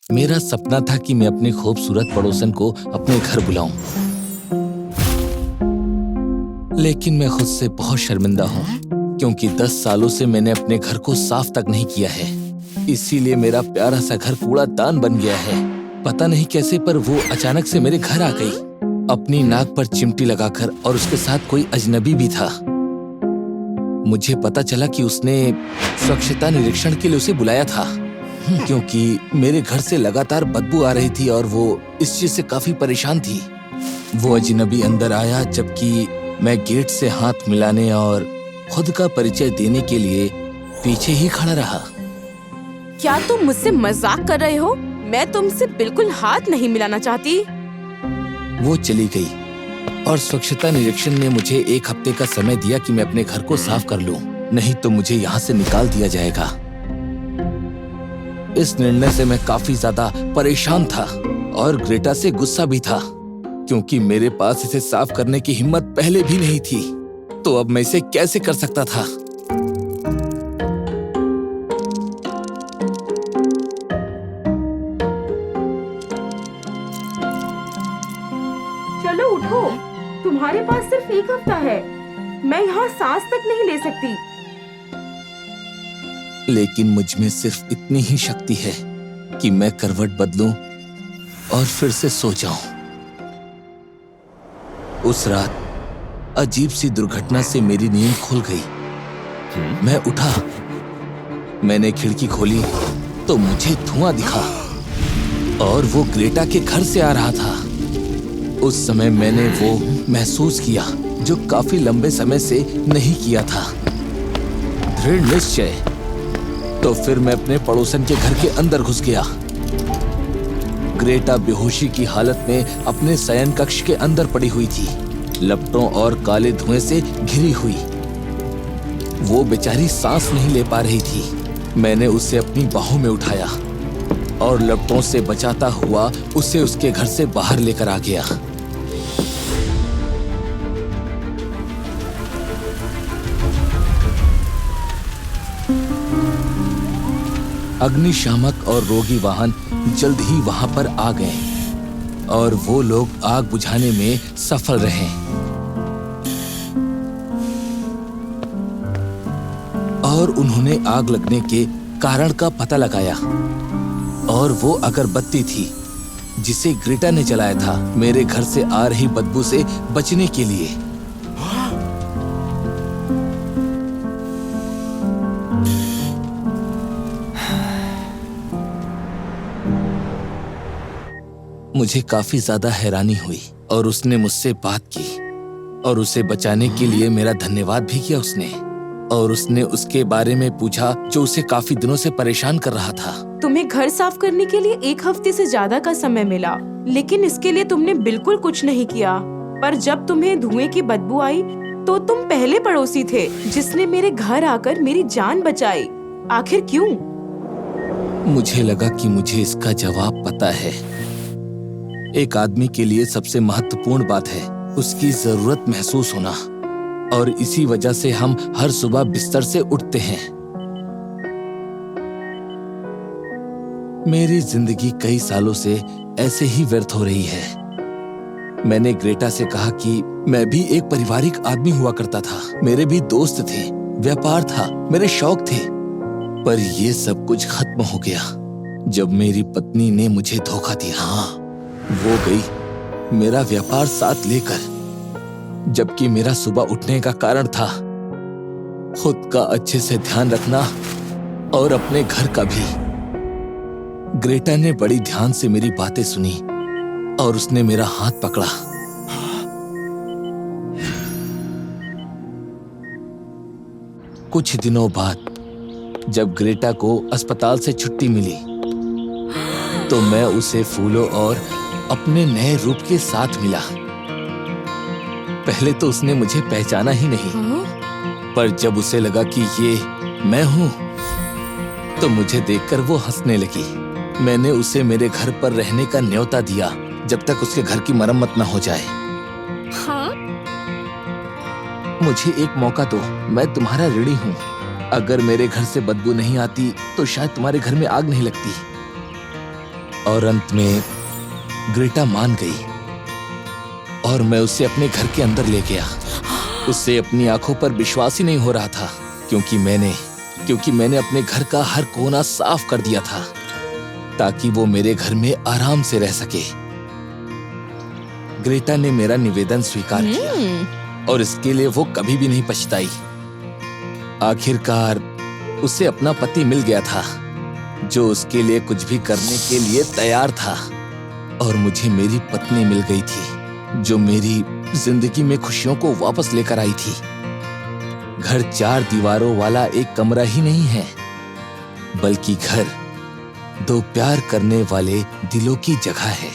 मेरा सपना था कि मैं अपनी खूबसूरत पड़ोसन को अपने घर बुलाऊं, लेकिन मैं खुद से बहुत शर्मिंदा हूँ क्योंकि 10 सालों से मैंने अपने घर को साफ तक नहीं किया है। इसीलिए मेरा प्यारा सा घर कूड़ादान बन गया है। पता नहीं कैसे पर वो अचानक से मेरे घर आ गई, अपनी नाक पर चिमटी लगाकर, और उसके साथ कोई अजनबी भी था। मुझे पता चला कि उसने स्वच्छता निरीक्षण के लिए उसे बुलाया था क्योंकि मेरे घर से लगातार बदबू आ रही थी और वो इस चीज से काफी परेशान थी। वो अजनबी अंदर आया जबकि मैं गेट से हाथ मिलाने और खुद का परिचय देने के लिए पीछे ही खड़ा रहा। क्या तुम मुझसे मजाक कर रहे हो? मैं तुमसे बिल्कुल हाथ नहीं मिलाना चाहती। वो चली गई और स्वच्छता निरीक्षण ने मुझे 1 हफ्ते का समय दिया कि मैं अपने घर को साफ कर लूं, नहीं तो मुझे यहाँ से निकाल दिया जाएगा। इस निर्णय से मैं काफी ज्यादा परेशान था और ग्रेटा से गुस्सा भी था क्योंकि मेरे पास इसे साफ करने की हिम्मत पहले भी नहीं थी। तो अब मैं इसे कैसे कर सकता था? चलो उठो, तुम्हारे पास सिर्फ 1 हफ्ता है। मैं यहाँ सांस तक नहीं ले सकती। लेकिन मुझ में सिर्फ इतनी ही शक्ति है कि मैं करवट बदलूं और फिर से सो जाऊं। उस रात अजीब सी दुर्घटना से मेरी नींद खुल गई। मैं उठा, मैंने खिड़की खोली तो मुझे धुआं दिखा और वो ग्रेटा के घर से आ रहा था। उस समय मैंने वो महसूस किया जो काफी लंबे समय से नहीं किया था, दृढ़ निश्चय। तो फिर मैं अपने पड़ोसन के घर के अंदर घुस गया। ग्रेटा बेहोशी की हालत में अपने शयन कक्ष के अंदर पड़ी हुई थी, लपटों और काले धुएं से घिरी हुई। वो बेचारी सांस नहीं ले पा रही थी। मैंने उसे अपनी बाहों में उठाया और लपटों से बचाता हुआ उसे उसके घर से बाहर लेकर आ गया। अग्निशामक और रोगी वाहन जल्द ही वहां पर आ गए और वो लोग आग बुझाने में सफल रहे। और उन्होंने आग लगने के कारण का पता लगाया और वो अगरबत्ती थी जिसे ग्रेटा ने जलाया था मेरे घर से आ रही बदबू से बचने के लिए। मुझे काफी ज्यादा हैरानी हुई और उसने मुझसे बात की और उसे बचाने के लिए मेरा धन्यवाद भी किया उसने। और उसने उसके बारे में पूछा जो उसे काफी दिनों से परेशान कर रहा था। तुम्हें घर साफ करने के लिए 1 हफ्ते से ज्यादा का समय मिला, लेकिन इसके लिए तुमने बिल्कुल कुछ नहीं किया। पर जब तुम्हें धुएं की बदबू आई तो तुम पहले पड़ोसी थे जिसने मेरे घर आकर मेरी जान बचाई। आखिर क्यों? मुझे लगा कि मुझे इसका जवाब पता है। एक आदमी के लिए सबसे महत्वपूर्ण बात है उसकी जरूरत महसूस होना, और इसी वजह से हम हर सुबह बिस्तर से उठते हैं। मेरी जिंदगी कई सालों से ऐसे ही व्यर्थ हो रही है। मैंने ग्रेटा से कहा कि मैं भी एक पारिवारिक आदमी हुआ करता था, मेरे भी दोस्त थे, व्यापार था, मेरे शौक थे। पर ये सब कुछ खत्म हो गया जब मेरी पत्नी ने मुझे धोखा दिया। हाँ, वो गई मेरा व्यापार साथ लेकर, जबकि मेरा सुबह उठने का कारण था खुद का अच्छे से ध्यान रखना और अपने घर का भी। ग्रेटा ने बड़ी ध्यान से मेरी बातें सुनी और उसने मेरा हाथ पकड़ा। कुछ दिनों बाद जब ग्रेटा को अस्पताल से छुट्टी मिली तो मैं उसे फूलों और अपने नए रूप के साथ मिला। पहले तो उसने मुझे पहचाना ही नहीं, पर जब उसे लगा कि ये मैं हूं तो मुझे देखकर वो हंसने लगी। मैंने उसे मेरे घर पर रहने का न्योता दिया जब तक उसके घर की मरम्मत न हो जाए। हाँ? मुझे एक मौका दो, मैं तुम्हारा ऋणी हूँ। अगर मेरे घर से बदबू नहीं आती तो शायद तुम्हारे घर में आग नहीं लगती। और अंत में ग्रेटा मान गई और मैं उसे अपने घर के अंदर ले गया। उससे अपनी आंखों पर विश्वास ही नहीं हो रहा था क्योंकि मैंने अपने घर का हर कोना साफ कर दिया था ताकि वो मेरे घर में आराम से रह सके। ग्रेटा ने मेरा निवेदन स्वीकार किया और इसके लिए वो कभी भी नहीं पछताई। आखिरकार उसे अपना पति मिल गया था जो उसके लिए कुछ भी करने के लिए तैयार था और मुझे मेरी पत्नी मिल गई थी जो मेरी जिंदगी में खुशियों को वापस लेकर आई थी। घर 4 दीवारों वाला एक कमरा ही नहीं है बल्कि घर 2 प्यार करने वाले दिलों की जगह है।